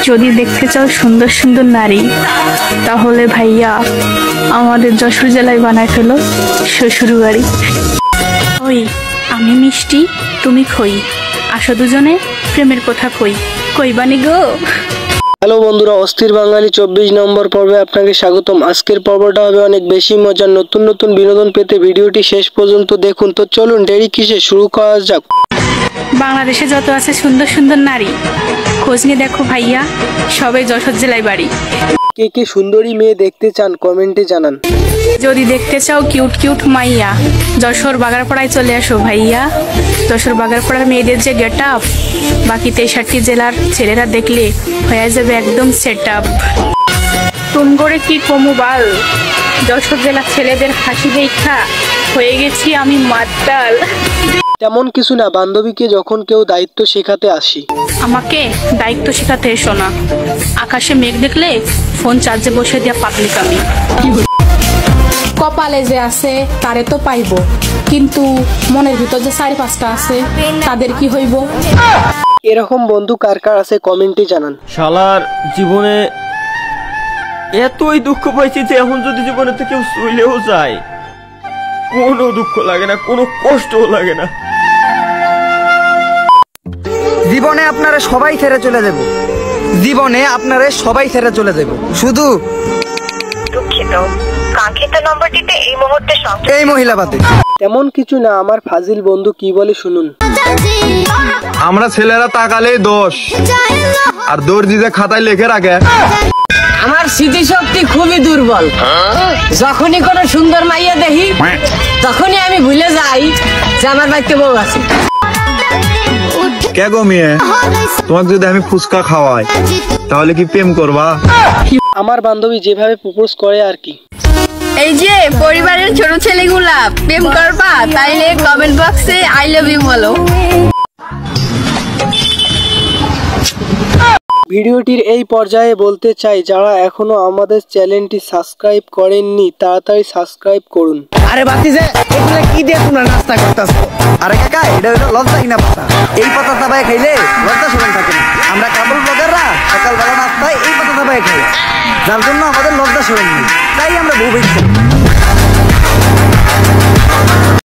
যদি দেখতে চাও সুন্দর সুন্দর নারী, তাহলে ভাইয়া আমাদের যশোর জেলায় বানায় ফেলো শ্বশুর বাড়ি। ওই আমি মিষ্টি, তুমি খই, আসো দুজনে প্রেমের কথা কই, কইবানি গো। হ্যালো বন্ধুরা, অস্থির বাঙালি 24 নম্বর পর্বে আপনাকে স্বাগতম। আজকের পর্বটা হবে অনেক বেশি মজার। নতুন নতুন বিনোদন পেতে ভিডিওটি শেষ পর্যন্ত দেখুন। তো চলুন দেরি কিসে, শুরু করা যাক। বাংলাদেশে যত আছে সুন্দর সুন্দর নারী, খোঁজ নিয়ে দেখো ভাইয়া, সবাই যশোর জেলায় বাড়ি। কে কে সুন্দরী মেয়ে দেখতে চান কমেন্টে জানান। যদি দেখতে চাও কিউট কিউট মাইয়া, যশোর বাগারপাড়ায় চলে আসো ভাইয়া। যশোর বাগারপাড়ার মেয়েদের যে গেট আপ, বাকি 63টি জেলার ছেলেরা দেখলে হয়ে যাবে একদম সেট আপ। তুম করে কি কমু বাল, যশোর জেলার ছেলেদের হাসি দেখা হয়ে গেছি আমি মাতাল। তেমন কিছু না, বান্ধবীকে যখন কেউ দায়িত্ব শেখাতে আসি। আমাকে দায়িত্ব শেখাতে এসো না, আকাশে মেঘ দেখলে ফোন চার্জে বসে দিয়া পাবলিক আমি। কপালে যে আছে তারে তো পাইবো, কিন্তু মনের ভিতর যে 4-5টা আছে তাদের কি হইব? এরকম বন্ধু কার কার আছে কমেন্টে জানান। শালার জীবনে এতই দুঃখ পাইছি যে এখন যদি জীবনে থেকে কেউ চলেও যায়, কোনো দুঃখ লাগে না, কোনো কষ্টও লাগে না। জীবনে আপনারা সবাই ছেড়ে চলে যাব, জীবনে আপনারা সবাই ছেড়ে চলে যাব, শুধু দুঃখিত, কাঙ্ক্ষিত নম্বরটিতে এই মুহূর্তে এই মহিলা বাদে। তেমন কিছু না, আমার ফাজিল বন্ধু কি বলে শুনুন। আমরা ছেলেরা তাকালে দোষ, আর দর্জিতে খাতায় লেখে রাখে। আমার স্মৃতিশক্তি খুবই দুর্বল, যখনই কোনো সুন্দর মাইয়া দেখি তখনই আমি ভুলে যাই যে আমার বাড়িতে বউ আছে। কে গো মেয়ে, তোমাকে যদি আমি ফুচকা খাওয়াই তাহলে কি প্রেম করবা? আমার বান্ধবী যেভাবে প্রপোজ করে আর কি। এই যে পরিবারের ছোট ছেলেগুলা প্রেম করবা, তাইলে কমেন্ট বক্সে আই লাভ ইউ বলো। ভিডিওটির এই পর্যায়ে বলতে চাই, যারা এখনো আমাদের চ্যানেলটি সাবস্ক্রাইব করেননি তাড়াতাড়ি সাবস্ক্রাইব করুন। আরে বাতি যে এগুলা কি দিয়ে তোমরা নাস্তা করতেছো? আরে কাকা, এটা হলো লজ্জাহীনা পাতা। এই পাতা দাবায় খাইলে লজ্জা শরম থাকে না। আমরা কাপড় ব্লগাররা সকালবেলা নাস্তায় এই পাতা দাবায় খাই, যার জন্য আমাদের লজ্জা শরম নেই, তাই আমরা বউ বেঁচে।